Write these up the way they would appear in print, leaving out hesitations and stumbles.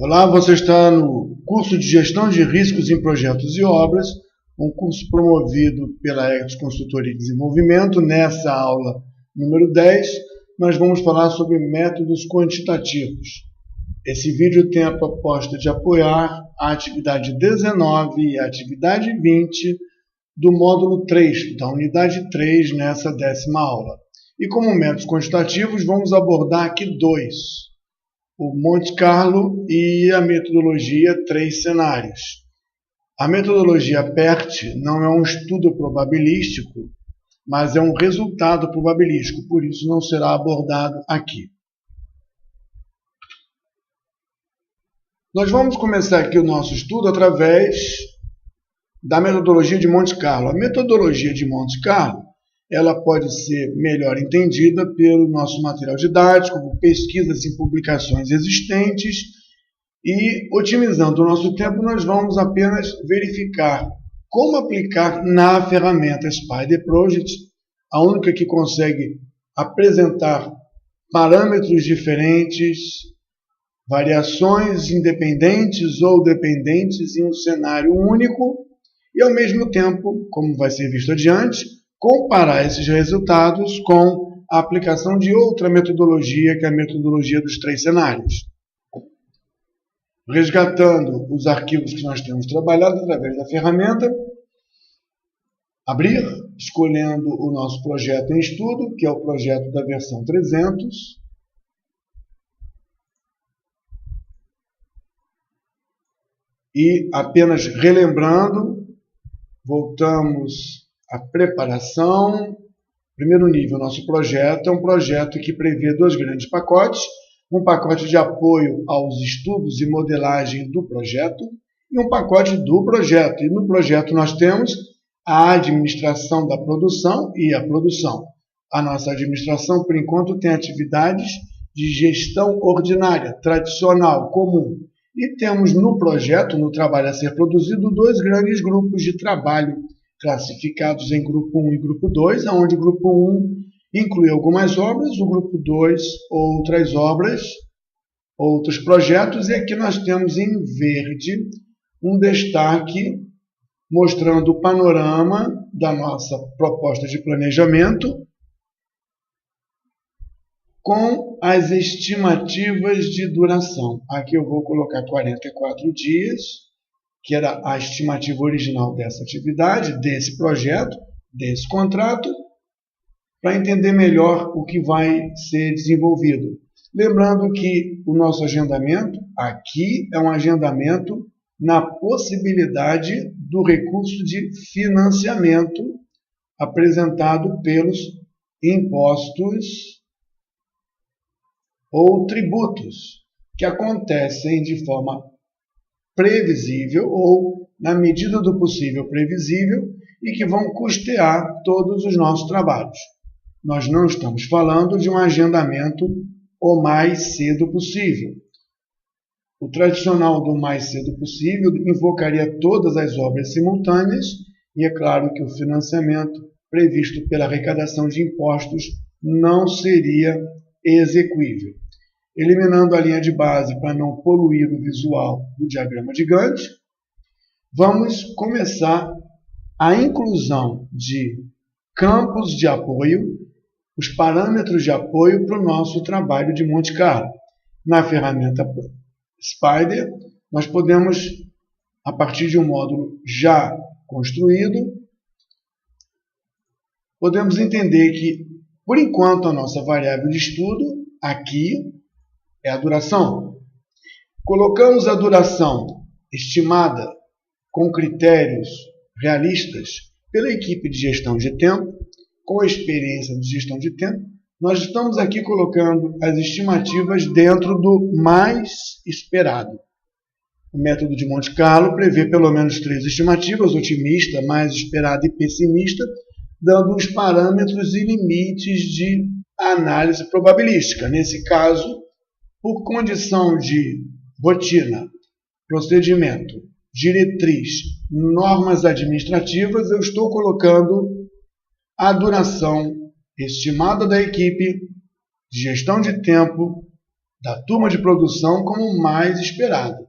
Olá, você está no curso de Gestão de Riscos em Projetos e Obras, um curso promovido pela Ecos Consultoria e Desenvolvimento. Nessa aula número 10, nós vamos falar sobre métodos quantitativos. Esse vídeo tem a proposta de apoiar a atividade 19 e a atividade 20 do módulo 3, da unidade 3, nessa 10ª aula. E como métodos quantitativos, vamos abordar aqui dois: o Monte Carlo e a metodologia 3 cenários. A metodologia PERT não é um estudo probabilístico, mas é um resultado probabilístico, por isso não será abordado aqui. Nós vamos começar aqui o nosso estudo através da metodologia de Monte Carlo. A metodologia de Monte Carlo ela pode ser melhor entendida pelo nosso material didático, por pesquisas em publicações existentes, e, otimizando o nosso tempo, nós vamos apenas verificar como aplicar na ferramenta Spider Project, a única que consegue apresentar parâmetros diferentes, variações independentes ou dependentes em um cenário único, e, ao mesmo tempo, como vai ser visto adiante, comparar esses resultados com a aplicação de outra metodologia, que é a metodologia dos 3 cenários. Resgatando os arquivos que nós temos trabalhado através da ferramenta, abrir, escolhendo o nosso projeto em estudo, que é o projeto da versão 300. E apenas relembrando, voltamos à preparação. Primeiro nível, nosso projeto é um projeto que prevê 2 grandes pacotes: um pacote de apoio aos estudos e modelagem do projeto e um pacote do projeto. E no projeto nós temos a administração da produção e a produção. A nossa administração, por enquanto, tem atividades de gestão ordinária, tradicional, comum. E temos no projeto, no trabalho a ser produzido, 2 grandes grupos de trabalho, classificados em grupo 1 e grupo 2, onde o grupo 1 inclui algumas obras, o grupo 2 outras obras, outros projetos, e aqui nós temos em verde um destaque mostrando o panorama da nossa proposta de planejamento com as estimativas de duração. Aqui eu vou colocar 44 dias, que era a estimativa original dessa atividade, desse projeto, desse contrato, para entender melhor o que vai ser desenvolvido. Lembrando que o nosso agendamento aqui é um agendamento na possibilidade do recurso de financiamento apresentado pelos impostos ou tributos, que acontecem de forma previsível ou, na medida do possível, previsível, e que vão custear todos os nossos trabalhos. Nós não estamos falando de um agendamento o mais cedo possível. O tradicional do mais cedo possível invocaria todas as obras simultâneas, e é claro que o financiamento previsto pela arrecadação de impostos não seria exequível. Eliminando a linha de base para não poluir o visual do diagrama de Gantt, vamos começar a inclusão de campos de apoio, os parâmetros de apoio para o nosso trabalho de Monte Carlo. Na ferramenta Spider, nós podemos, a partir de um módulo já construído, podemos entender que, por enquanto, a nossa variável de estudo aqui é a duração. Colocamos a duração estimada com critérios realistas pela equipe de gestão de tempo, com a experiência de gestão de tempo. Nós estamos aqui colocando as estimativas dentro do mais esperado. O método de Monte Carlo prevê pelo menos 3 estimativas: otimista, mais esperada e pessimista, dando os parâmetros e limites de análise probabilística. Nesse caso, por condição de rotina, procedimento, diretriz, normas administrativas, eu estou colocando a duração estimada da equipe de gestão de tempo da turma de produção como mais esperado.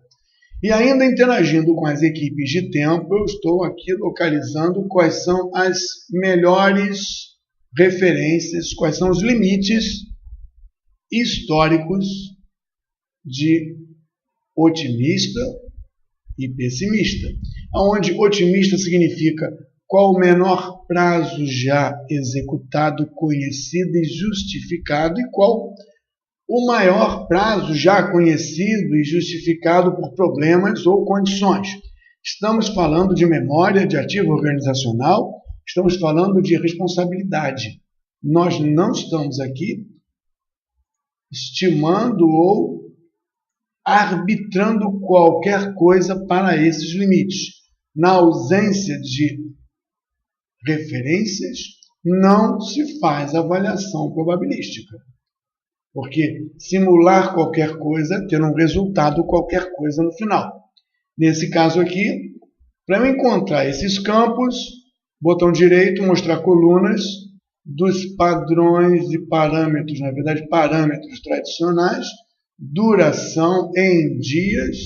E ainda interagindo com as equipes de tempo, eu estou aqui localizando quais são as melhores referências, quais são os limites históricos de otimista e pessimista. Onde otimista significa qual o menor prazo já executado, conhecido e justificado, e qual o maior prazo já conhecido e justificado por problemas ou condições. Estamos falando de memória de ativo organizacional, estamos falando de responsabilidade. Nós não estamos aqui estimando ou arbitrando qualquer coisa para esses limites. Na ausência de referências, não se faz avaliação probabilística. Porque simular qualquer coisa é ter um resultado qualquer coisa no final. Nesse caso aqui, para eu encontrar esses campos, botão direito, mostrar colunas dos padrões e parâmetros, na verdade parâmetros tradicionais, duração em dias,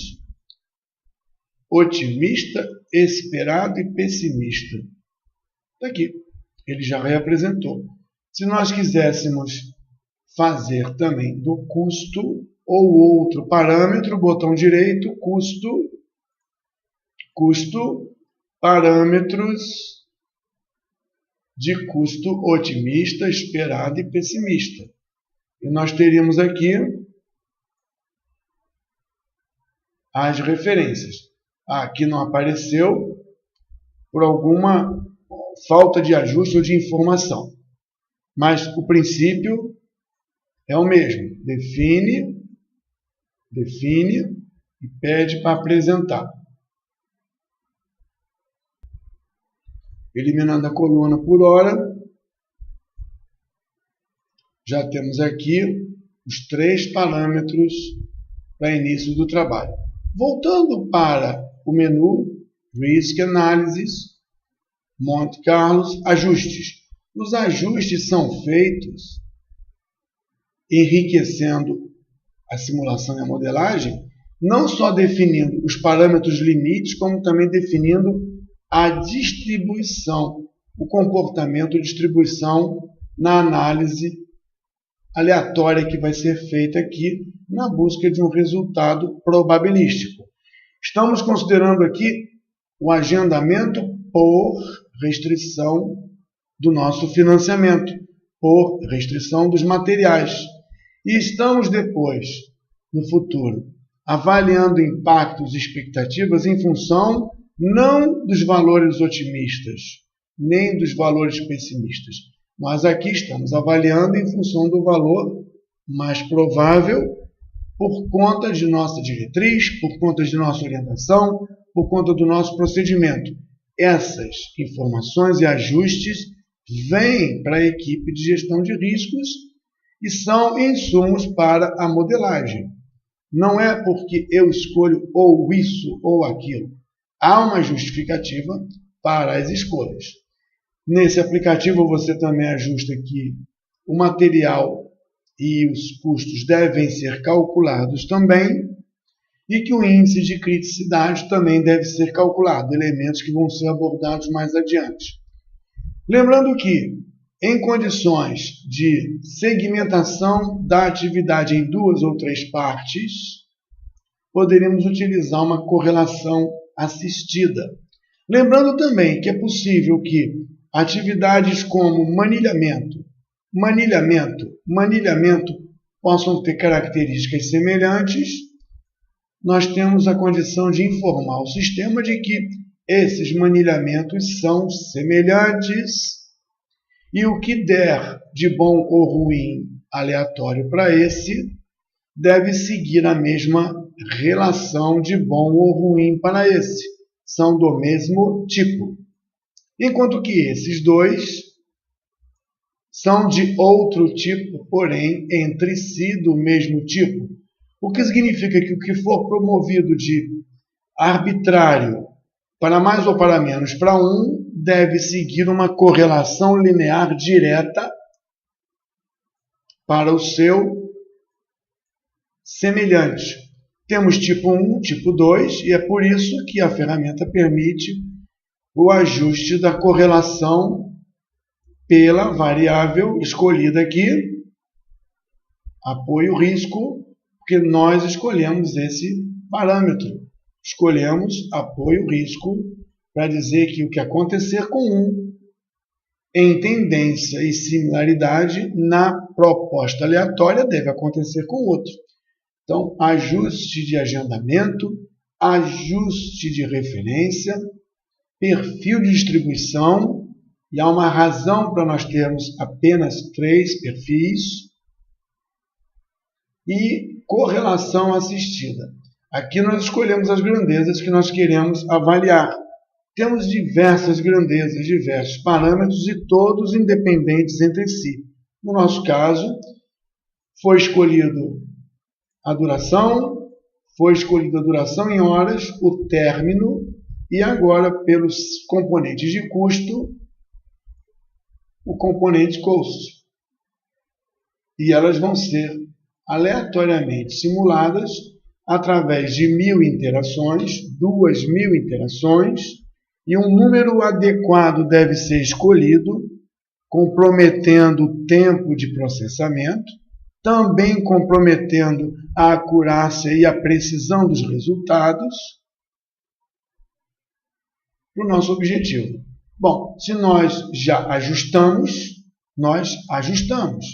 otimista, esperado e pessimista. Está aqui, ele já reapresentou. Se nós quiséssemos fazer também do custo ou outro parâmetro, botão direito, custo, parâmetros de custo otimista, esperado e pessimista. E nós teríamos aqui as referências. Aqui não apareceu por alguma falta de ajuste ou de informação. Mas o princípio é o mesmo. Define e pede para apresentar. Eliminando a coluna por hora, já temos aqui os 3 parâmetros para início do trabalho. Voltando para o menu Risk Analysis, Monte Carlo, ajustes. Os ajustes são feitos enriquecendo a simulação e a modelagem, não só definindo os parâmetros limites, como também definindo a distribuição, o comportamento de distribuição na análise aleatória que vai ser feita aqui na busca de um resultado probabilístico. Estamos considerando aqui o agendamento por restrição do nosso financiamento, por restrição dos materiais. E estamos depois, no futuro, avaliando impactos e expectativas em função não dos valores otimistas, nem dos valores pessimistas. Nós aqui estamos avaliando em função do valor mais provável por conta de nossa diretriz, por conta de nossa orientação, por conta do nosso procedimento. Essas informações e ajustes vêm para a equipe de gestão de riscos e são insumos para a modelagem. Não é porque eu escolho ou isso ou aquilo. Há uma justificativa para as escolhas. Nesse aplicativo você também ajusta que o material e os custos devem ser calculados também e que o índice de criticidade também deve ser calculado, elementos que vão ser abordados mais adiante. Lembrando que, em condições de segmentação da atividade em 2 ou 3 partes, poderíamos utilizar uma correlação assistida. Lembrando também que é possível que atividades como manilhamento possam ter características semelhantes. Nós temos a condição de informar o sistema de que esses manilhamentos são semelhantes e o que der de bom ou ruim aleatório para esse deve seguir a mesma relação de bom ou ruim para esse. São do mesmo tipo. Enquanto que esses dois são de outro tipo, porém entre si do mesmo tipo. O que significa que o que for promovido de arbitrário para mais ou para menos para um deve seguir uma correlação linear direta para o seu semelhantes. Temos tipo 1, tipo 2, e é por isso que a ferramenta permite o ajuste da correlação pela variável escolhida aqui, apoio-risco, porque nós escolhemos esse parâmetro. Escolhemos apoio-risco para dizer que o que acontecer com um, em tendência e similaridade, na proposta aleatória deve acontecer com o outro. Então, ajuste de agendamento, ajuste de referência, perfil de distribuição, e há uma razão para nós termos apenas 3 perfis, e correlação assistida. Aqui nós escolhemos as grandezas que nós queremos avaliar. Temos diversas grandezas, diversos parâmetros e todos independentes entre si. No nosso caso, foi escolhido a duração, foi escolhida a duração em horas, o término, e agora, pelos componentes de custo, o componente cost. E elas vão ser aleatoriamente simuladas através de 1000 interações, 2000 interações, e um número adequado deve ser escolhido, comprometendo o tempo de processamento, também comprometendo a acurácia e a precisão dos resultados para o nosso objetivo. Bom, se nós já ajustamos, nós ajustamos.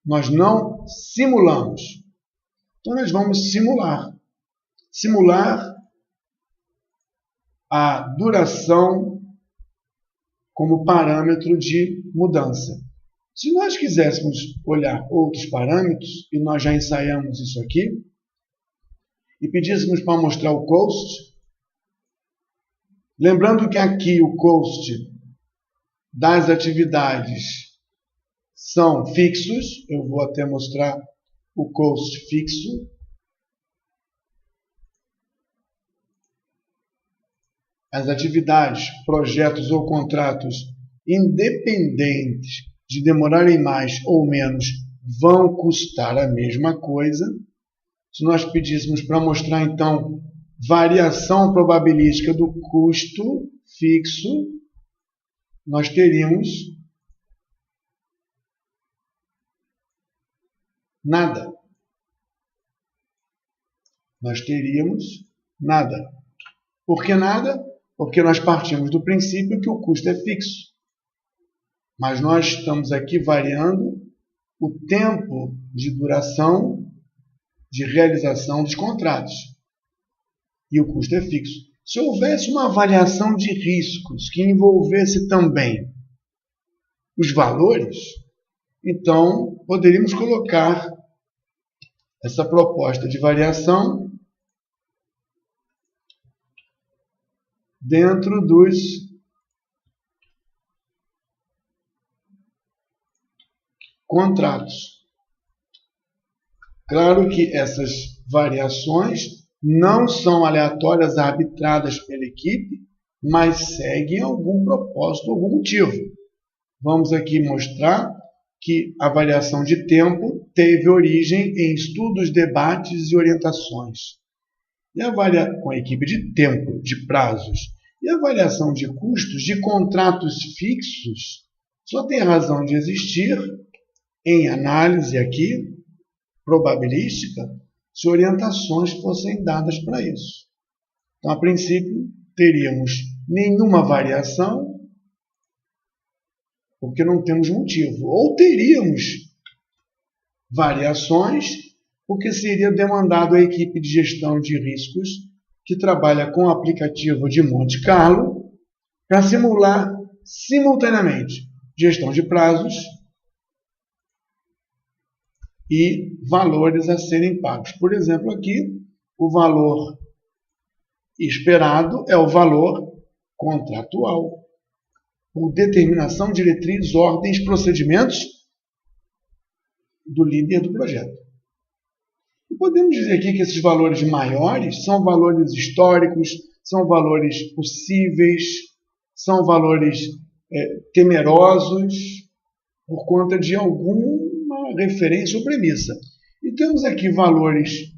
Nós não simulamos. Então, nós vamos simular. Simular a duração como parâmetro de mudança. Se nós quiséssemos olhar outros parâmetros, e nós já ensaiamos isso aqui, e pedíssemos para mostrar o cost, lembrando que aqui o cost das atividades são fixos, eu vou até mostrar o cost fixo. As atividades, projetos ou contratos independentes de demorarem mais ou menos vão custar a mesma coisa. Se nós pedíssemos para mostrar, então, variação probabilística do custo fixo, nós teríamos nada. Nós teríamos nada. Por que nada? Porque nós partimos do princípio que o custo é fixo. Mas nós estamos aqui variando o tempo de duração de realização dos contratos. E o custo é fixo. Se houvesse uma avaliação de riscos que envolvesse também os valores, então poderíamos colocar essa proposta de variação dentro dos contratos. Claro que essas variações não são aleatórias, arbitradas pela equipe, mas seguem algum propósito, algum motivo. Vamos aqui mostrar que a variação de tempo teve origem em estudos, debates e orientações. E com a equipe de tempo, de prazos, e a variação de custos de contratos fixos só tem razão de existir em análise aqui, probabilística, se orientações fossem dadas para isso. Então, a princípio, teríamos nenhuma variação, porque não temos motivo. Ou teríamos variações, porque seria demandado à equipe de gestão de riscos, que trabalha com o aplicativo de Monte Carlo, para simular simultaneamente gestão de prazos e valores a serem pagos. Por exemplo, aqui, o valor esperado é o valor contratual, por determinação, diretrizes, ordens, procedimentos do líder do projeto. E podemos dizer aqui que esses valores maiores são valores históricos, são valores possíveis, são valores temerosos, por conta de alguma referência ou premissa. E temos aqui valores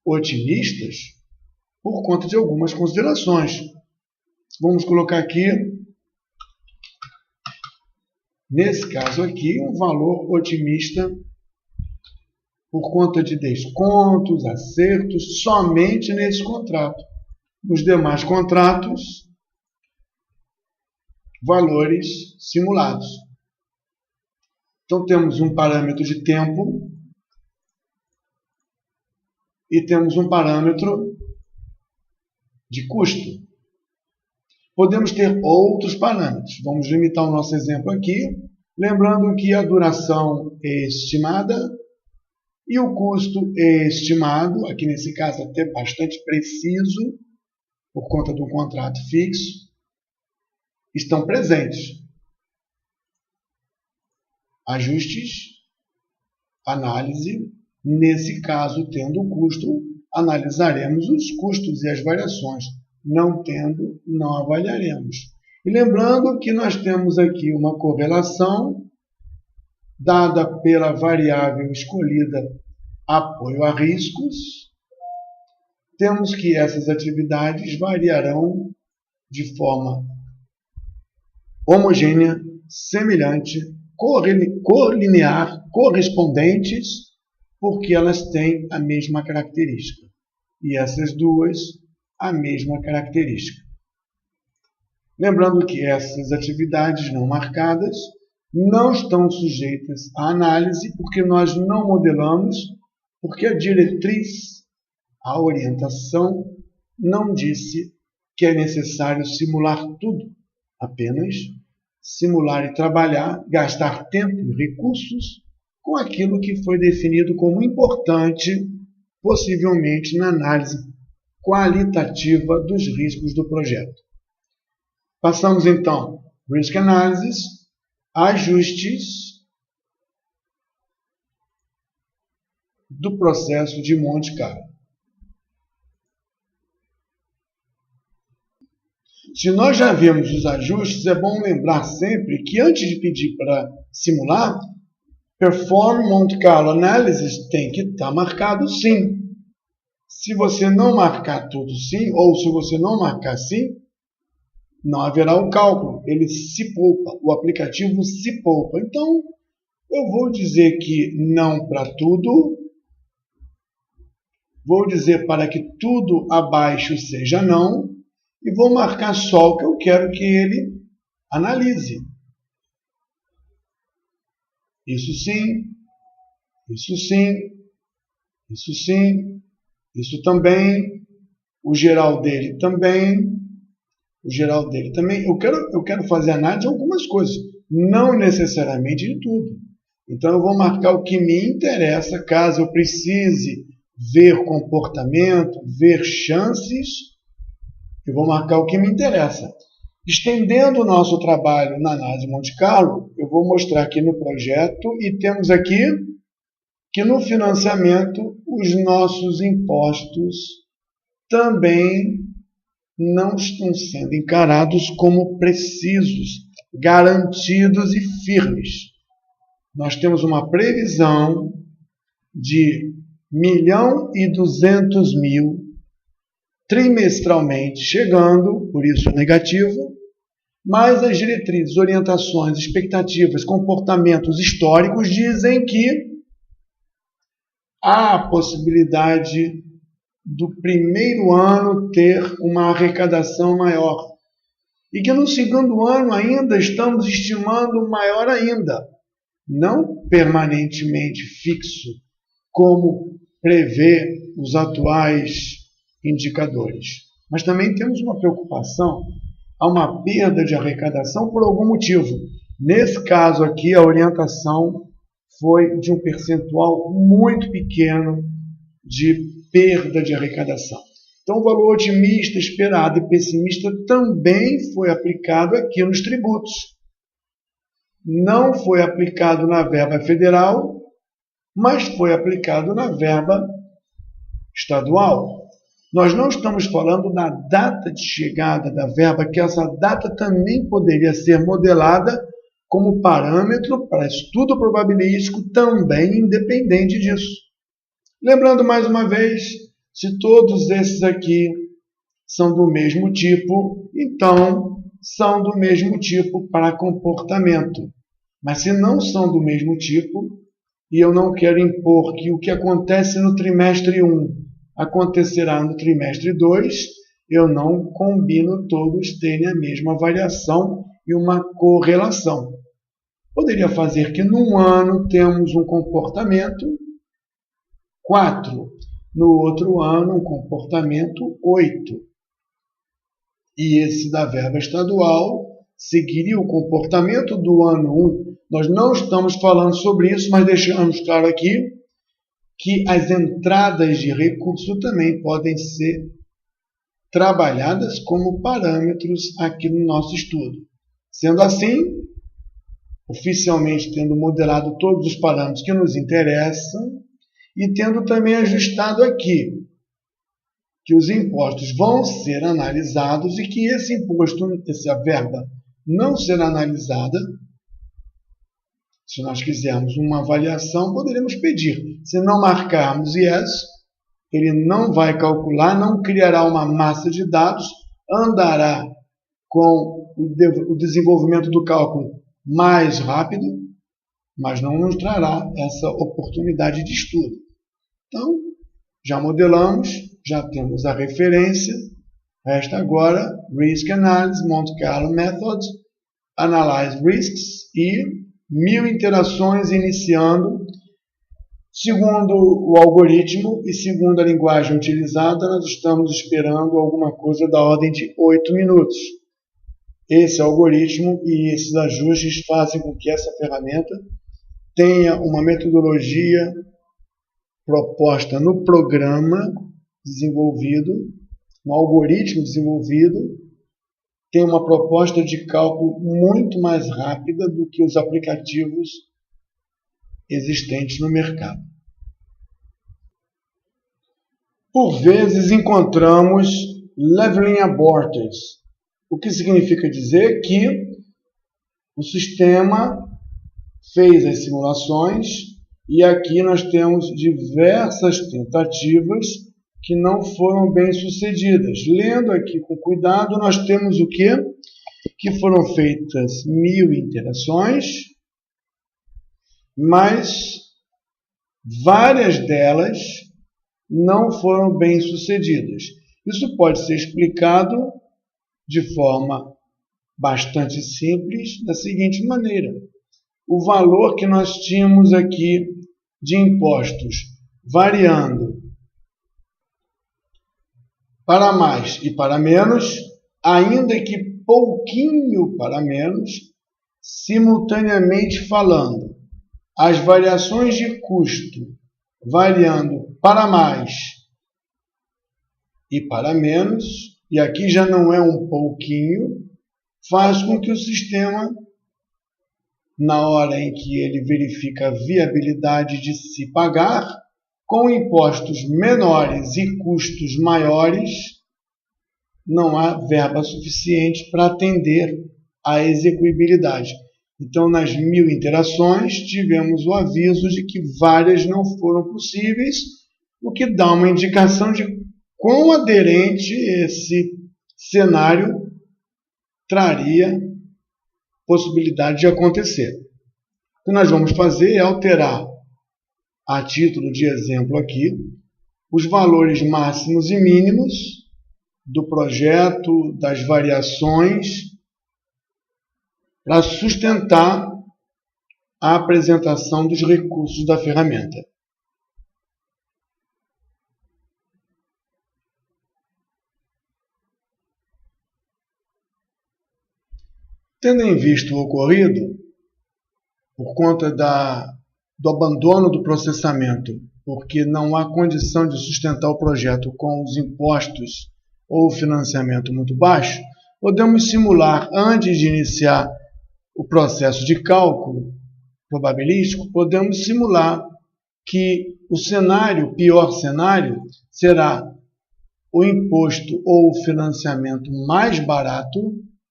otimistas por conta de algumas considerações. Vamos colocar aqui, nesse caso aqui, um valor otimista por conta de descontos, acertos, somente nesse contrato. Nos demais contratos, valores simulados. Então, temos um parâmetro de tempo e temos um parâmetro de custo. Podemos ter outros parâmetros. Vamos limitar o nosso exemplo aqui, lembrando que a duração é estimada e o custo é estimado, aqui nesse caso até bastante preciso, por conta de um contrato fixo, estão presentes. Ajustes, análise, nesse caso, tendo o custo, analisaremos os custos e as variações. Não tendo, não avaliaremos. E lembrando que nós temos aqui uma correlação dada pela variável escolhida apoio a riscos. Temos que essas atividades variarão de forma homogênea, semelhante, colinear, correspondentes, porque elas têm a mesma característica. E essas duas, a mesma característica. Lembrando que essas atividades não marcadas não estão sujeitas à análise, porque nós não modelamos, porque a diretriz, a orientação, não disse que é necessário simular tudo, apenas simular e trabalhar, gastar tempo e recursos com aquilo que foi definido como importante, possivelmente na análise qualitativa dos riscos do projeto. Passamos então, Risk Analysis, ajustes do processo de Monte Carlo. Se nós já vimos os ajustes, é bom lembrar sempre que antes de pedir para simular, Perform Monte Carlo Analysis tem que estar marcado sim. Se você não marcar tudo sim, ou se você não marcar sim, não haverá o cálculo. Ele se poupa, o aplicativo se poupa. Então, eu vou dizer que não para tudo, vou dizer para que tudo abaixo seja não, e vou marcar só o que eu quero que ele analise. Isso sim, isso sim, isso sim, isso também, o geral dele também, o geral dele também. Eu quero fazer análise de algumas coisas, não necessariamente de tudo. Então, eu vou marcar o que me interessa, caso eu precise ver comportamento, ver chances, eu vou marcar o que me interessa. Estendendo o nosso trabalho na análise de Monte Carlo, eu vou mostrar aqui no projeto e temos aqui que no financiamento os nossos impostos também não estão sendo encarados como precisos, garantidos e firmes. Nós temos uma previsão de 1.200.000 trimestralmente chegando, por isso negativo, mas as diretrizes, orientações, expectativas, comportamentos históricos dizem que há a possibilidade do primeiro ano ter uma arrecadação maior. E que no segundo ano ainda estamos estimando maior ainda. Não permanentemente fixo, como prevê os atuais indicadores. Mas também temos uma preocupação, há uma perda de arrecadação por algum motivo. Nesse caso aqui, a orientação foi de um percentual muito pequeno de perda de arrecadação. Então, o valor otimista, esperado e pessimista também foi aplicado aqui nos tributos. Não foi aplicado na verba federal, mas foi aplicado na verba estadual. Nós não estamos falando da data de chegada da verba, que essa data também poderia ser modelada como parâmetro para estudo probabilístico, também independente disso. Lembrando mais uma vez, se todos esses aqui são do mesmo tipo, então são do mesmo tipo para comportamento. Mas se não são do mesmo tipo, e eu não quero impor que o que acontece no trimestre 1 acontecerá no trimestre 2, eu não combino todos terem a mesma variação e uma correlação. Poderia fazer que num ano temos um comportamento 4, no outro ano um comportamento 8. E esse da verba estadual seguiria o comportamento do ano 1. Nós não estamos falando sobre isso, mas deixamos claro aqui que as entradas de recurso também podem ser trabalhadas como parâmetros aqui no nosso estudo. Sendo assim, oficialmente tendo modelado todos os parâmetros que nos interessam e tendo também ajustado aqui que os impostos vão ser analisados e que esse imposto, essa verba não será analisada. Se nós quisermos uma avaliação, poderemos pedir. Se não marcarmos yes, ele não vai calcular, não criará uma massa de dados, andará com o desenvolvimento do cálculo mais rápido, mas não nos trará essa oportunidade de estudo. Então, já modelamos, já temos a referência, resta agora Risk Analysis, Monte Carlo Method, Analyze Risks e 1000 interações iniciando. Segundo o algoritmo e segundo a linguagem utilizada, nós estamos esperando alguma coisa da ordem de 8 minutos. Esse algoritmo e esses ajustes fazem com que essa ferramenta tenha uma metodologia proposta no programa desenvolvido, no algoritmo desenvolvido, tem uma proposta de cálculo muito mais rápida do que os aplicativos existentes no mercado. Por vezes encontramos leveling aborters, o que significa dizer que o sistema fez as simulações e aqui nós temos diversas tentativas que não foram bem sucedidas. Lendo aqui com cuidado, nós temos o quê? Que foram feitas 1000 interações, mas várias delas não foram bem sucedidas. Isso pode ser explicado de forma bastante simples, da seguinte maneira. O valor que nós tínhamos aqui de impostos variando para mais e para menos, ainda que pouquinho para menos, simultaneamente falando, as variações de custo variando para mais e para menos, e aqui já não é um pouquinho, faz com que o sistema, na hora em que ele verifica a viabilidade de se pagar, com impostos menores e custos maiores, não há verba suficiente para atender à execuibilidade. Então, nas 1000 interações, tivemos o aviso de que várias não foram possíveis, o que dá uma indicação de quão aderente esse cenário traria possibilidade de acontecer. O que nós vamos fazer é alterar, a título de exemplo aqui, os valores máximos e mínimos do projeto, das variações, para sustentar a apresentação dos recursos da ferramenta. Tendo em vista o ocorrido, por conta do abandono do processamento, porque não há condição de sustentar o projeto com os impostos ou financiamento muito baixo, podemos simular, antes de iniciar o processo de cálculo probabilístico, podemos simular que o pior cenário, será o imposto ou o financiamento mais barato,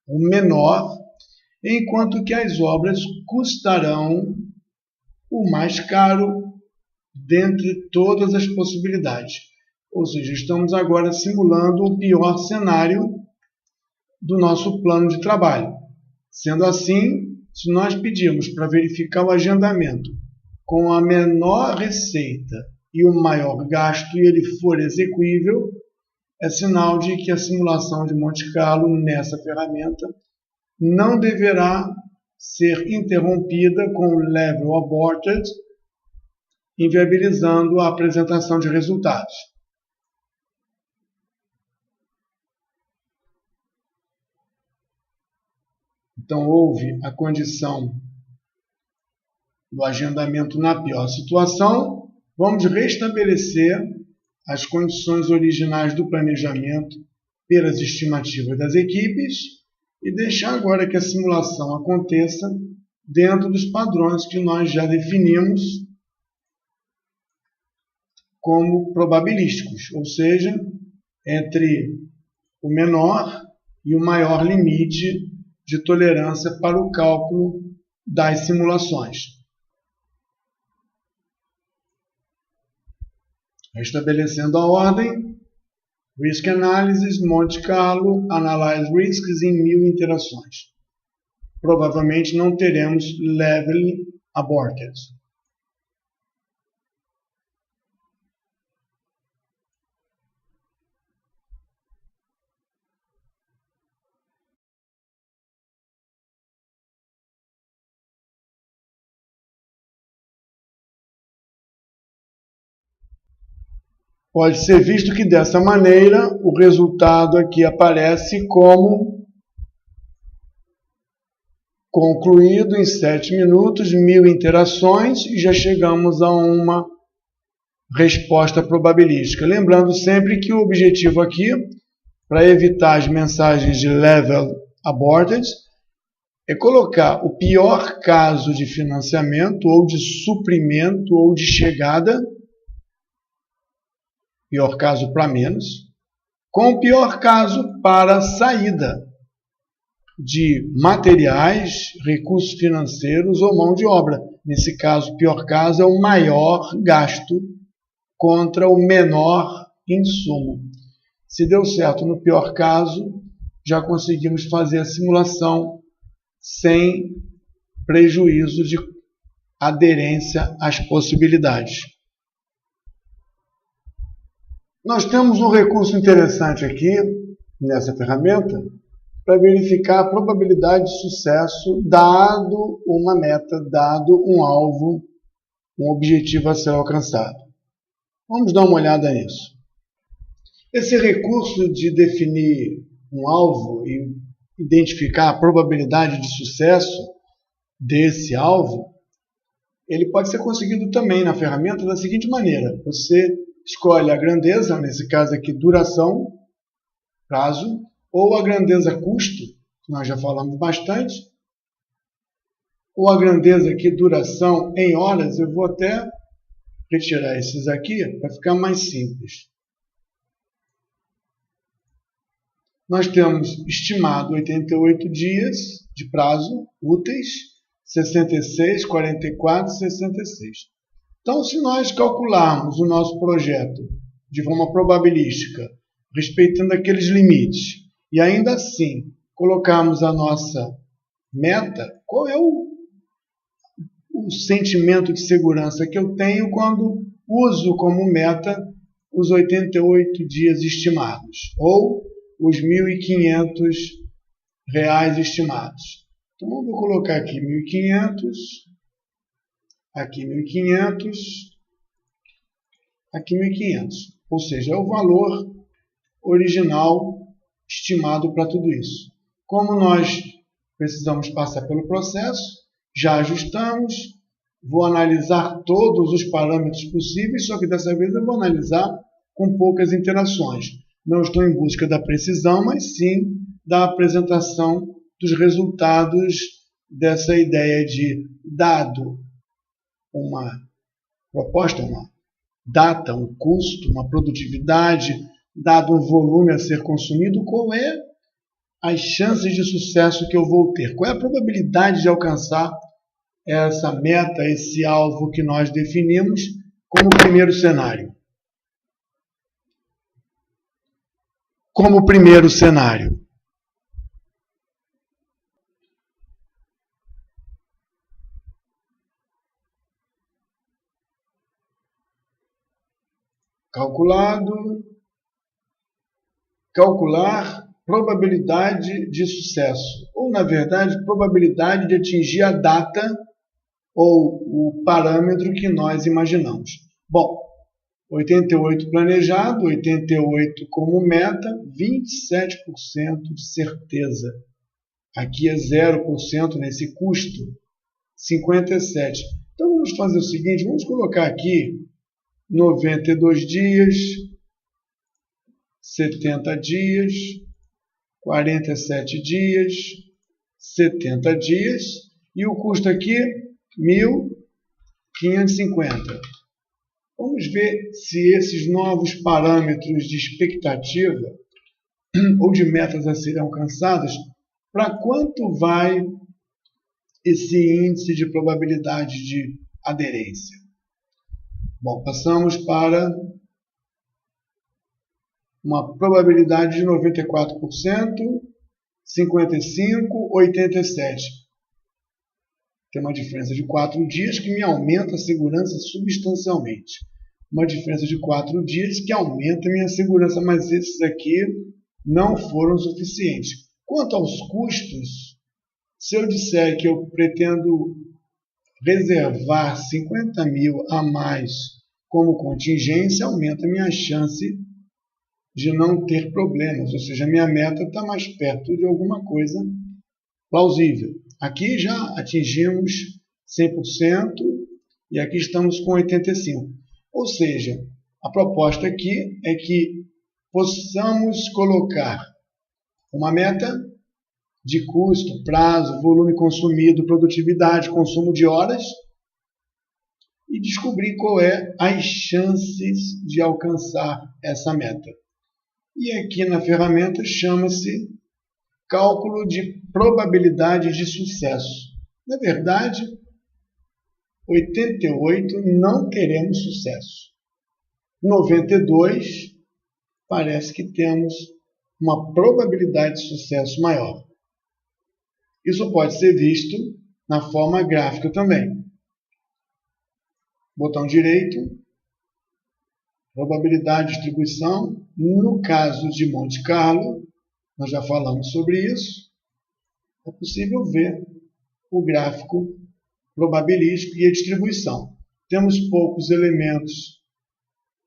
o menor, enquanto que as obras custarão o mais caro dentre todas as possibilidades. Ou seja, estamos agora simulando o pior cenário do nosso plano de trabalho. Sendo assim, se nós pedimos para verificar o agendamento com a menor receita e o maior gasto e ele for execuível, é sinal de que a simulação de Monte Carlo nessa ferramenta não deverá ser interrompida com o level aborted, inviabilizando a apresentação de resultados. Então, houve a condição do agendamento na pior situação. Vamos restabelecer as condições originais do planejamento pelas estimativas das equipes e deixar agora que a simulação aconteça dentro dos padrões que nós já definimos como probabilísticos, ou seja, entre o menor e o maior limite de tolerância para o cálculo das simulações. Restabelecendo a ordem, Risk Analysis, Monte Carlo, Analyze Risks em 1000 interações. Provavelmente não teremos Level Aborted. Pode ser visto que dessa maneira o resultado aqui aparece como concluído em 7 minutos, 1000 interações e já chegamos a uma resposta probabilística. Lembrando sempre que o objetivo aqui, para evitar as mensagens de level aborted, é colocar o pior caso de financiamento ou de suprimento ou de chegada, pior caso para menos, com o pior caso para saída de materiais, recursos financeiros ou mão de obra. Nesse caso, o pior caso é o maior gasto contra o menor insumo. Se deu certo no pior caso, já conseguimos fazer a simulação sem prejuízo de aderência às possibilidades. Nós temos um recurso interessante aqui, nessa ferramenta, para verificar a probabilidade de sucesso dado uma meta, dado um alvo, um objetivo a ser alcançado. Vamos dar uma olhada nisso. Esse recurso de definir um alvo e identificar a probabilidade de sucesso desse alvo, ele pode ser conseguido também na ferramenta da seguinte maneira. Você escolhe a grandeza, nesse caso aqui duração, prazo, ou a grandeza custo, que nós já falamos bastante, ou a grandeza aqui duração em horas. Eu vou até retirar esses aqui para ficar mais simples. Nós temos estimado 88 dias de prazo úteis, 66, 44, 66. Então, se nós calcularmos o nosso projeto de forma probabilística, respeitando aqueles limites, e ainda assim colocarmos a nossa meta, qual é o sentimento de segurança que eu tenho quando uso como meta os 88 dias estimados, ou os R$ 1.500 estimados. Então, eu vou colocar aqui 1.500, aqui 1.500, aqui 1.500. Ou seja, é o valor original estimado para tudo isso. Como nós precisamos passar pelo processo, já ajustamos, vou analisar todos os parâmetros possíveis, só que dessa vez eu vou analisar com poucas interações. Não estou em busca da precisão, mas sim da apresentação dos resultados dessa ideia de dado uma proposta, uma data, um custo, uma produtividade, dado um volume a ser consumido, qual é as chances de sucesso que eu vou ter? Qual é a probabilidade de alcançar essa meta, esse alvo que nós definimos como primeiro cenário. Como primeiro cenário. Calcular probabilidade de sucesso, ou na verdade, probabilidade de atingir a data ou o parâmetro que nós imaginamos. Bom, 88 planejado, 88 como meta, 27% de certeza. Aqui é 0% nesse custo, 57%. Então vamos fazer o seguinte, vamos colocar aqui 92 dias, 70 dias, 47 dias, 70 dias, e o custo aqui, 1.550. Vamos ver se esses novos parâmetros de expectativa ou de metas a serem alcançadas, para quanto vai esse índice de probabilidade de aderência. Bom, passamos para uma probabilidade de 94%, 55%, 87%. Tem uma diferença de 4 dias que me aumenta a segurança substancialmente. Uma diferença de 4 dias que aumenta a minha segurança, mas esses aqui não foram suficientes. Quanto aos custos, se eu disser que eu pretendo reservar 50 mil a mais como contingência, aumenta a minha chance de não ter problemas, ou seja, a minha meta está mais perto de alguma coisa plausível. Aqui já atingimos 100% e aqui estamos com 85%. Ou seja, a proposta aqui é que possamos colocar uma meta de custo, prazo, volume consumido, produtividade, consumo de horas e descobrir qual é as chances de alcançar essa meta. E aqui na ferramenta chama-se cálculo de probabilidade de sucesso. Na verdade, 88 não teremos sucesso. 92 parece que temos uma probabilidade de sucesso maior. Isso pode ser visto na forma gráfica também. Botão direito, probabilidade de distribuição. No caso de Monte Carlo, nós já falamos sobre isso, é possível ver o gráfico probabilístico e a distribuição. Temos poucos elementos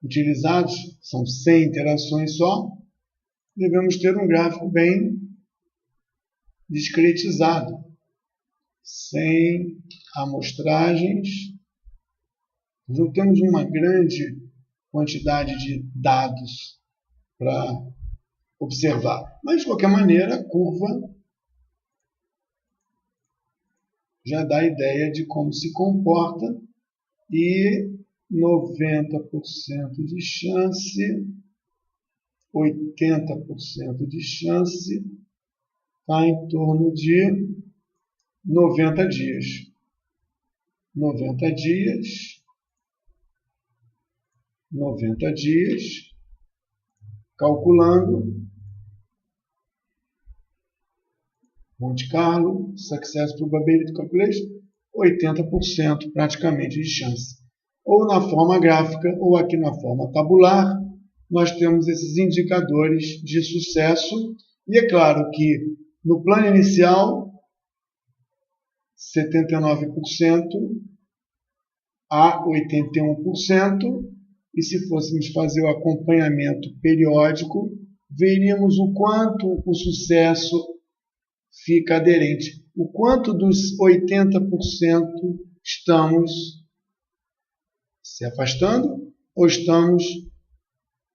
utilizados, são 100 interações só, devemos ter um gráfico bem discretizado, sem amostragens. Nós não temos uma grande quantidade de dados para observar. Mas, de qualquer maneira, a curva já dá a ideia de como se comporta e 90% de chance, 80% de chance, está em torno de 90 dias. 90 dias, calculando, Monte Carlo, Success Probability Calculation, 80% praticamente de chance. Ou na forma gráfica, ou aqui na forma tabular, nós temos esses indicadores de sucesso. E é claro que no plano inicial, 79% a 81%, e se fôssemos fazer o acompanhamento periódico, veríamos o quanto o sucesso fica aderente. O quanto dos 80% estamos se afastando ou estamos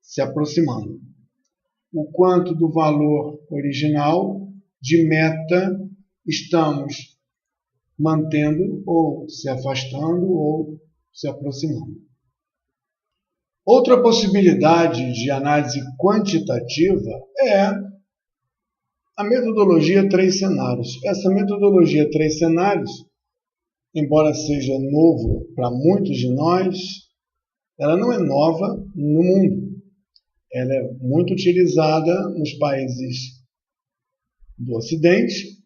se aproximando. O quanto do valor original de meta estamos mantendo ou se afastando ou se aproximando. Outra possibilidade de análise quantitativa é a metodologia 3 cenários. Essa metodologia 3 cenários, embora seja novo para muitos de nós, ela não é nova no mundo. Ela é muito utilizada nos países do Ocidente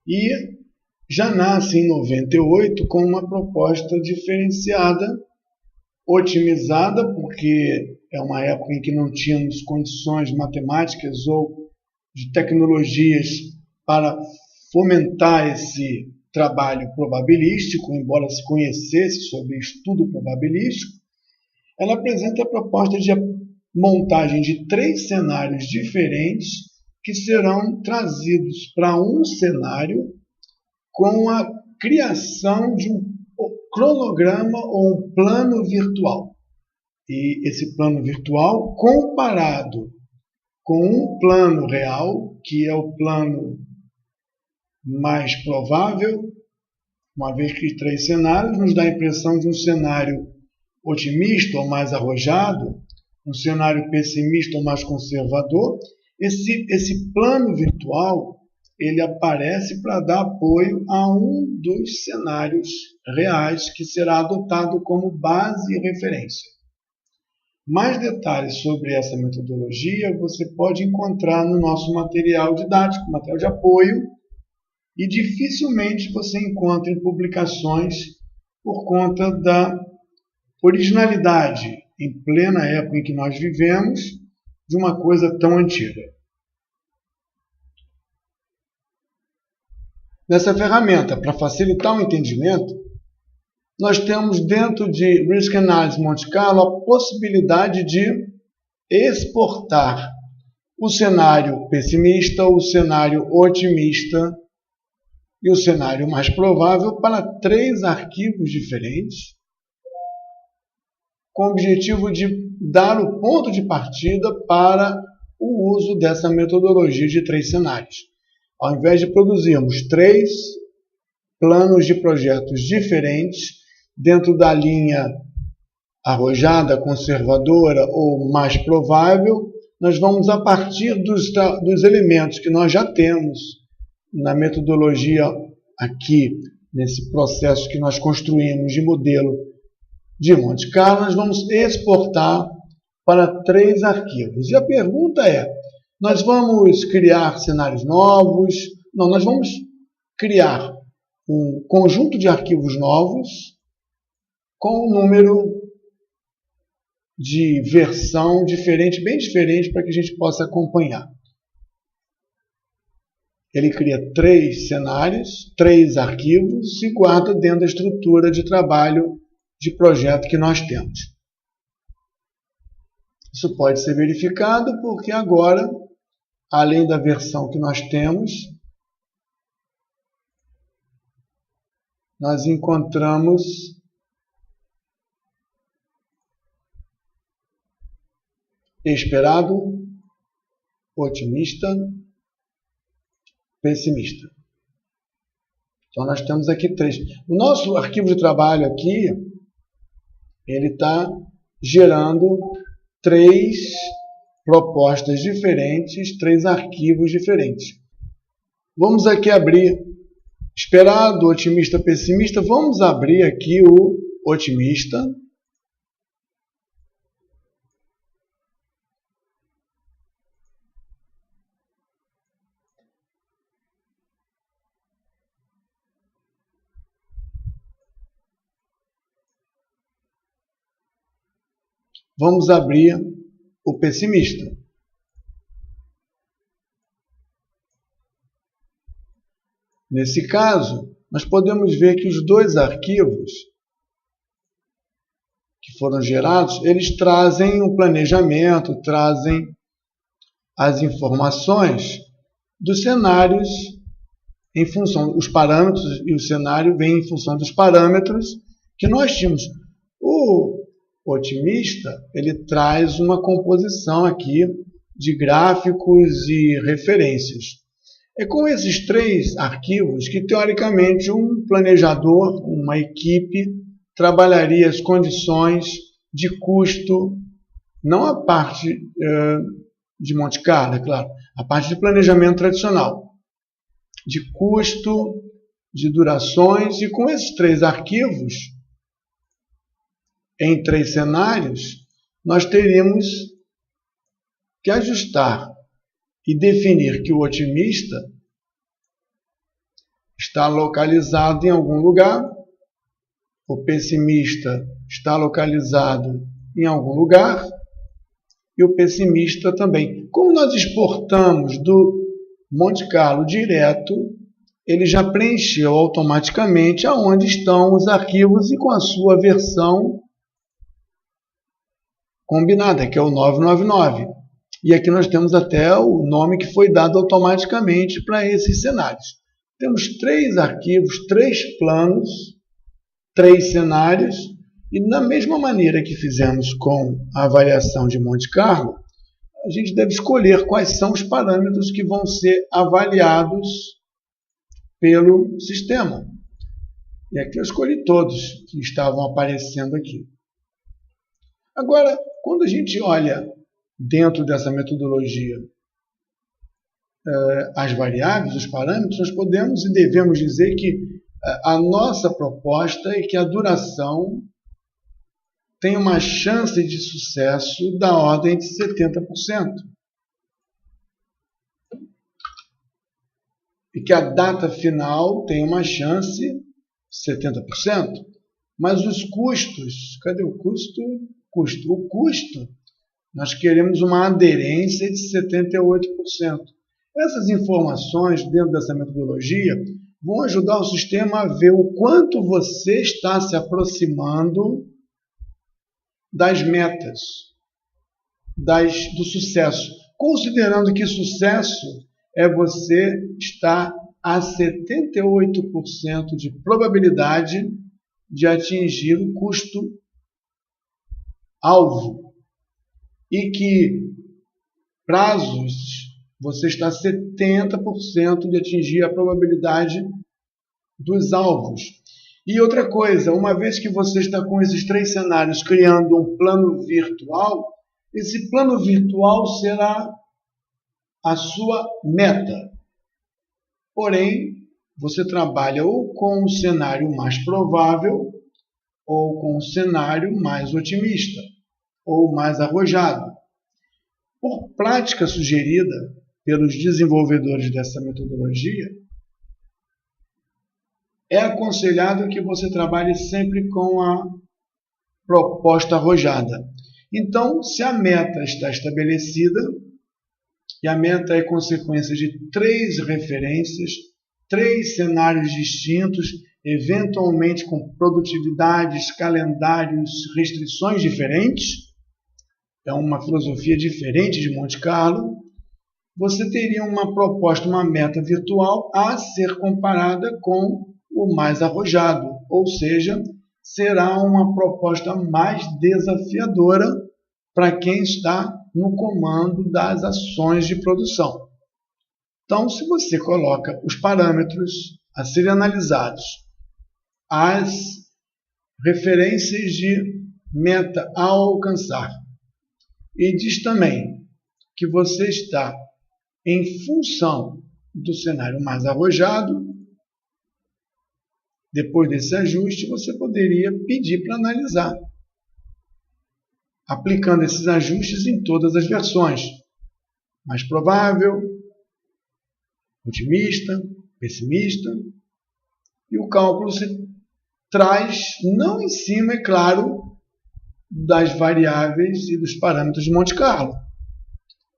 e já nasce em 98 com uma proposta diferenciada, otimizada, porque é uma época em que não tínhamos condições matemáticas ou de tecnologias para fomentar esse trabalho probabilístico, embora se conhecesse sobre estudo probabilístico. Ela apresenta a proposta de montagem de 3 cenários diferentes que serão trazidos para um cenário com a criação de um cronograma ou um plano virtual. E esse plano virtual comparado com um plano real, que é o plano mais provável, uma vez que 3 cenários nos dá a impressão de um cenário otimista ou mais arrojado, um cenário pessimista ou mais conservador. Esse plano virtual ele aparece para dar apoio a um dos cenários reais que será adotado como base e referência. Mais detalhes sobre essa metodologia você pode encontrar no nosso material didático, material de apoio, e dificilmente você encontra em publicações por conta da originalidade, em plena época em que nós vivemos, de uma coisa tão antiga. Nessa ferramenta, para facilitar o entendimento, nós temos dentro de Risk Analysis Monte Carlo a possibilidade de exportar o cenário pessimista, o cenário otimista e o cenário mais provável para 3 arquivos diferentes, com o objetivo de dar o ponto de partida para o uso dessa metodologia de 3 cenários. Ao invés de produzirmos 3 planos de projetos diferentes, dentro da linha arrojada, conservadora ou mais provável, nós vamos, a partir dos elementos que nós já temos na metodologia aqui, nesse processo que nós construímos de modelo de Monte Carlo, nós vamos exportar para 3 arquivos. E a pergunta é, nós vamos criar cenários novos? Não, nós vamos criar um conjunto de arquivos novos com um número de versão diferente, bem diferente, para que a gente possa acompanhar. Ele cria 3 cenários, 3 arquivos e guarda dentro da estrutura de trabalho de projeto que nós temos. Isso pode ser verificado porque agora, além da versão que nós temos, nós encontramos esperado, otimista, pessimista. Então nós temos aqui 3. O nosso arquivo de trabalho aqui, ele está gerando 3 propostas diferentes, 3 arquivos diferentes. Vamos aqui abrir esperado, otimista, pessimista. Vamos abrir aqui o otimista. Vamos abrir o pessimista. Nesse caso, nós podemos ver que os 2 arquivos que foram gerados, eles trazem um planejamento, trazem as informações dos cenários em função, os parâmetros e o cenário vem em função dos parâmetros que nós tínhamos. O otimista, ele traz uma composição aqui de gráficos e referências. É com esses 3 arquivos que, teoricamente, um planejador, uma equipe, trabalharia as condições de custo, não a parte de Monte Carlo, é claro, a parte de planejamento tradicional, de custo, de durações, e com esses 3 arquivos, em 3 cenários, nós teríamos que ajustar e definir que o otimista está localizado em algum lugar, o pessimista está localizado em algum lugar e o pessimista também. Como nós exportamos do Monte Carlo direto, ele já preencheu automaticamente aonde estão os arquivos e com a sua versão combinada, que é o 999. E aqui nós temos até o nome que foi dado automaticamente para esses cenários. Temos 3 arquivos, 3 planos, 3 cenários, e da mesma maneira que fizemos com a avaliação de Monte Carlo, a gente deve escolher quais são os parâmetros que vão ser avaliados pelo sistema. E aqui eu escolhi todos que estavam aparecendo aqui. Agora, quando a gente olha dentro dessa metodologia as variáveis, os parâmetros, nós podemos e devemos dizer que a nossa proposta é que a duração tem uma chance de sucesso da ordem de 70%. E que a data final tem uma chance de 70%. Mas os custos, cadê o custo? O custo, nós queremos uma aderência de 78%. Essas informações dentro dessa metodologia vão ajudar o sistema a ver o quanto você está se aproximando das metas, do sucesso. Considerando que sucesso é você estar a 78% de probabilidade de atingir o custo-alvo. E que prazos você está a 70% de atingir a probabilidade dos alvos. E outra coisa, uma vez que você está com esses 3 cenários criando um plano virtual, esse plano virtual será a sua meta. Porém, você trabalha ou com um cenário mais provável ou com um cenário mais otimista ou mais arrojado. Por prática sugerida pelos desenvolvedores dessa metodologia, é aconselhado que você trabalhe sempre com a proposta arrojada. Então, se a meta está estabelecida, e a meta é consequência de 3 referências, 3 cenários distintos, eventualmente com produtividades, calendários, restrições diferentes, é uma filosofia diferente de Monte Carlo, você teria uma proposta, uma meta virtual a ser comparada com o mais arrojado, ou seja, será uma proposta mais desafiadora para quem está no comando das ações de produção. Então, se você coloca os parâmetros a serem analisados, as referências de meta a alcançar, e diz também que você está em função do cenário mais arrojado, depois desse ajuste, você poderia pedir para analisar, aplicando esses ajustes em todas as versões. Mais provável, otimista, pessimista, e o cálculo se traz, não em cima, é claro, das variáveis e dos parâmetros de Monte Carlo.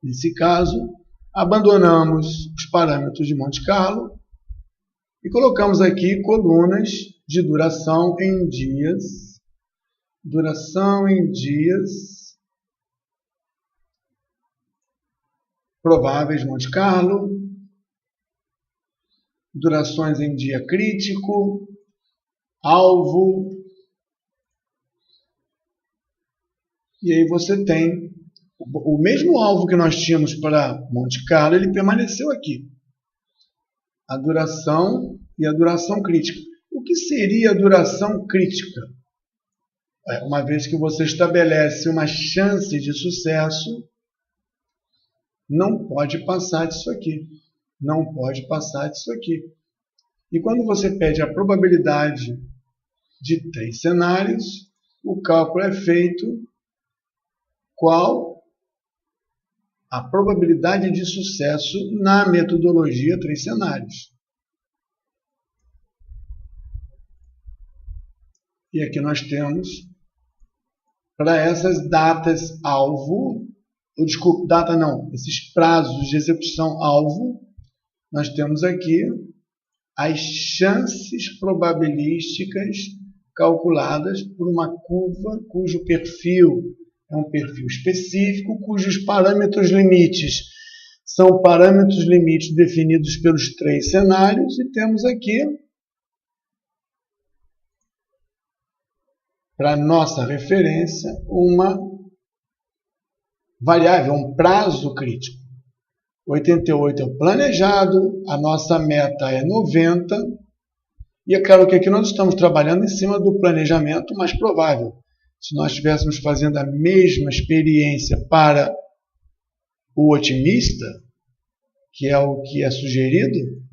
Nesse caso, abandonamos os parâmetros de Monte Carlo e colocamos aqui colunas de duração em dias, prováveis de Monte Carlo, durações em dia crítico, alvo, e aí você tem o mesmo alvo que nós tínhamos para Monte Carlo, ele permaneceu aqui. A duração e a duração crítica. O que seria a duração crítica? Uma vez que você estabelece uma chance de sucesso, não pode passar disso aqui. Não pode passar disso aqui. E quando você pede a probabilidade de 3 cenários, o cálculo é feito qual a probabilidade de sucesso na metodologia 3 cenários. E aqui nós temos, para essas datas-alvo, desculpe, data não, esses prazos de execução-alvo, nós temos aqui as chances probabilísticas calculadas por uma curva cujo perfil é um perfil específico, cujos parâmetros limites são parâmetros limites definidos pelos 3 cenários, e temos aqui, para nossa referência, uma variável, um prazo crítico. 88 é o planejado, a nossa meta é 90, e é claro que aqui nós estamos trabalhando em cima do planejamento mais provável. Se nós estivéssemos fazendo a mesma experiência para o otimista, que é o que é sugerido,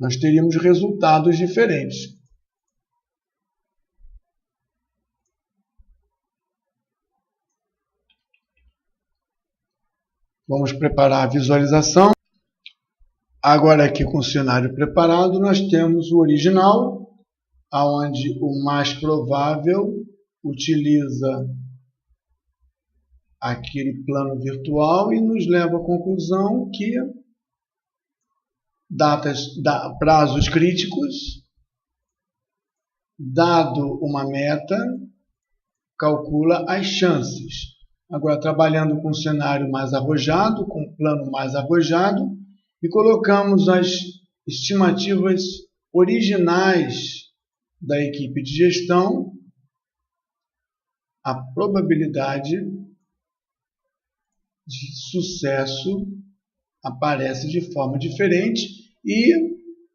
nós teríamos resultados diferentes. Vamos preparar a visualização. Agora aqui com o cenário preparado, nós temos o original, onde o mais provável utiliza aquele plano virtual e nos leva à conclusão que prazos críticos, dado uma meta, calcula as chances. Agora, trabalhando com um cenário mais arrojado, com um plano mais arrojado, e colocamos as estimativas originais da equipe de gestão, a probabilidade de sucesso aparece de forma diferente e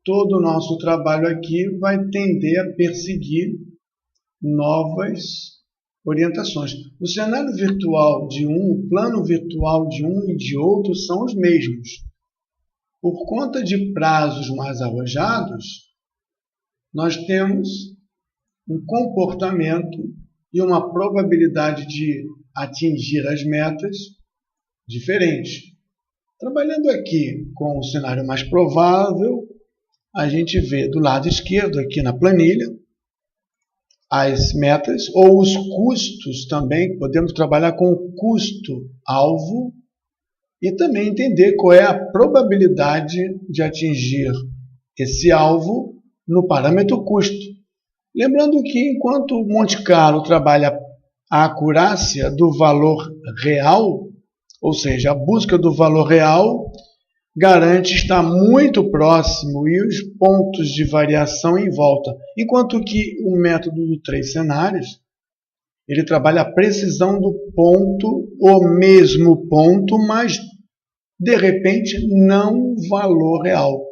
todo o nosso trabalho aqui vai tender a perseguir novas orientações. O cenário virtual de um, o plano virtual de um e de outro são os mesmos. Por conta de prazos mais arrojados, nós temos um comportamento e uma probabilidade de atingir as metas diferentes. Trabalhando aqui com o cenário mais provável, a gente vê do lado esquerdo, aqui na planilha, as metas ou os custos também. Podemos trabalhar com o custo-alvo e também entender qual é a probabilidade de atingir esse alvo no parâmetro custo. Lembrando que enquanto o Monte Carlo trabalha a acurácia do valor real, ou seja, a busca do valor real garante estar muito próximo e os pontos de variação em volta. Enquanto que o método do 3 cenários, ele trabalha a precisão do ponto, o mesmo ponto, mas de repente não valor real.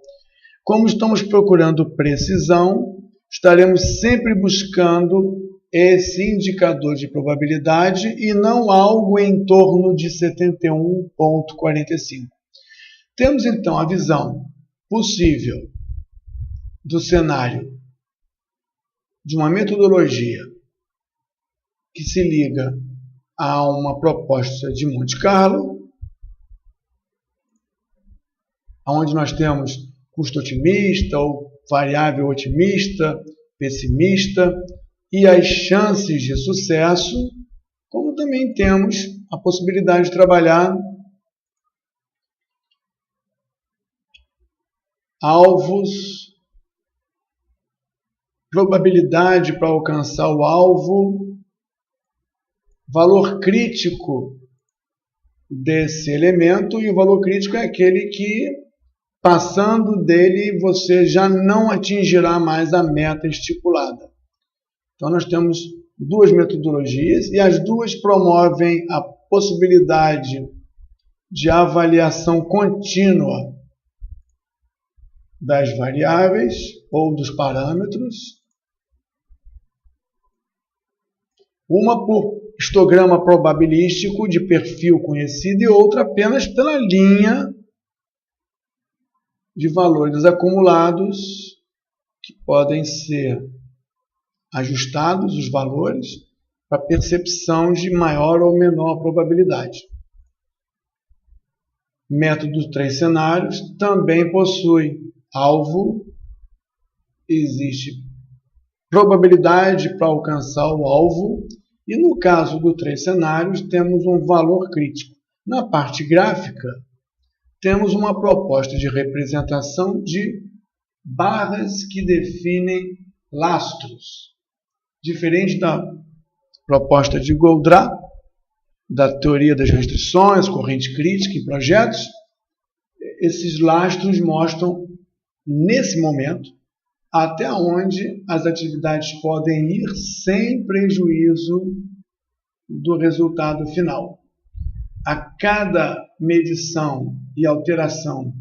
Como estamos procurando precisão, estaremos sempre buscando esse indicador de probabilidade e não algo em torno de 71,45. Temos então a visão possível do cenário de uma metodologia que se liga a uma proposta de Monte Carlo, onde nós temos custo otimista ou variável otimista, pessimista e as chances de sucesso, como também temos a possibilidade de trabalhar alvos, probabilidade para alcançar o alvo, valor crítico desse elemento, e o valor crítico é aquele que, passando dele, você já não atingirá mais a meta estipulada. Então nós temos duas metodologias e as duas promovem a possibilidade de avaliação contínua das variáveis ou dos parâmetros, uma por histograma probabilístico de perfil conhecido e outra apenas pela linha de valores acumulados que podem ser ajustados, os valores, para percepção de maior ou menor probabilidade. O método dos 3 cenários também possui alvo, existe probabilidade para alcançar o alvo, e no caso dos 3 cenários temos um valor crítico. Na parte gráfica, temos uma proposta de representação de barras que definem lastros. Diferente da proposta de Goldratt, da teoria das restrições, corrente crítica em projetos, esses lastros mostram, nesse momento, até onde as atividades podem ir sem prejuízo do resultado final. A cada medição e alteração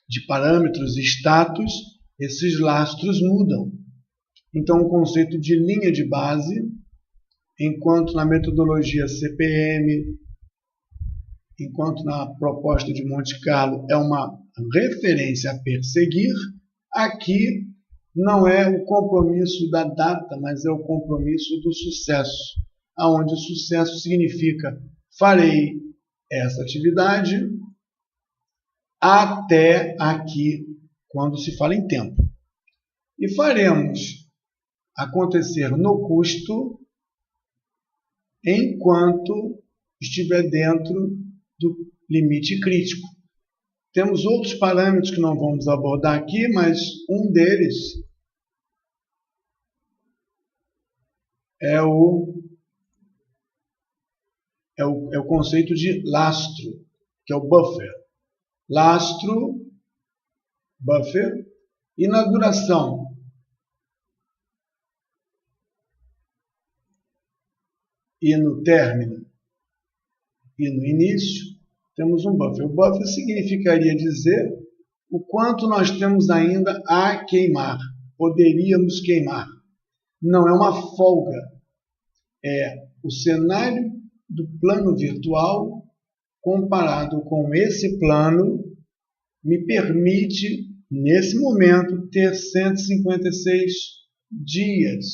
de parâmetros e status, esses lastros mudam. Então, o conceito de linha de base, enquanto na metodologia CPM, enquanto na proposta de Monte Carlo é uma referência a perseguir, aqui não é o compromisso da data, mas é o compromisso do sucesso, onde o sucesso significa farei essa atividade até aqui, quando se fala em tempo. E faremos acontecer no custo enquanto estiver dentro do limite crítico. Temos outros parâmetros que não vamos abordar aqui, mas um deles é o conceito de lastro, que é o buffer. Lastro, buffer, e na duração. E no término, e no início, temos um buffer. O buffer significaria dizer o quanto nós temos ainda a queimar, poderíamos queimar. Não é uma folga, é o cenário do plano virtual comparado com esse plano me permite, nesse momento, ter 156 dias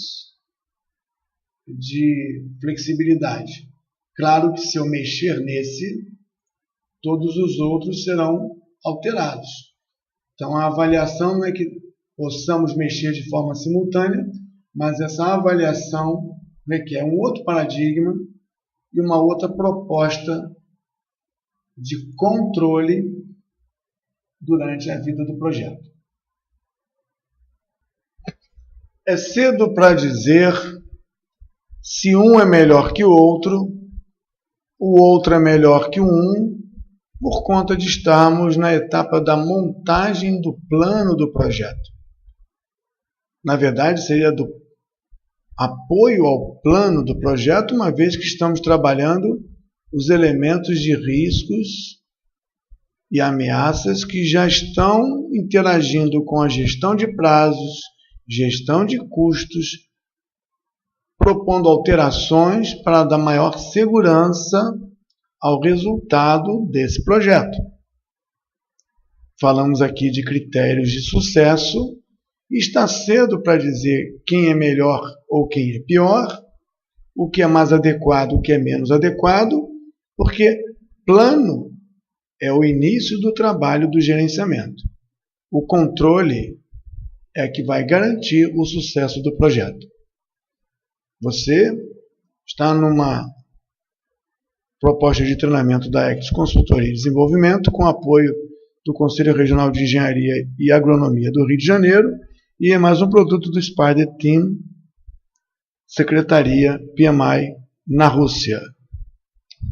de flexibilidade. Claro que se eu mexer nesse, todos os outros serão alterados. Então a avaliação não é que possamos mexer de forma simultânea, mas essa avaliação requer um outro paradigma e uma outra proposta de controle durante a vida do projeto. É cedo para dizer se um é melhor que o outro é melhor que um, por conta de estarmos na etapa da montagem do plano do projeto. Na verdade, seria do apoio ao plano do projeto, uma vez que estamos trabalhando os elementos de riscos e ameaças que já estão interagindo com a gestão de prazos, gestão de custos, propondo alterações para dar maior segurança ao resultado desse projeto. Falamos aqui de critérios de sucesso. Está cedo para dizer quem é melhor ou quem é pior, o que é mais adequado, o que é menos adequado, porque plano é o início do trabalho do gerenciamento. O controle é que vai garantir o sucesso do projeto. Você está numa proposta de treinamento da Equity Consultoria e Desenvolvimento, com apoio do Conselho Regional de Engenharia e Agronomia do Rio de Janeiro, e é mais um produto do Spider Team, Secretaria PMI na Rússia.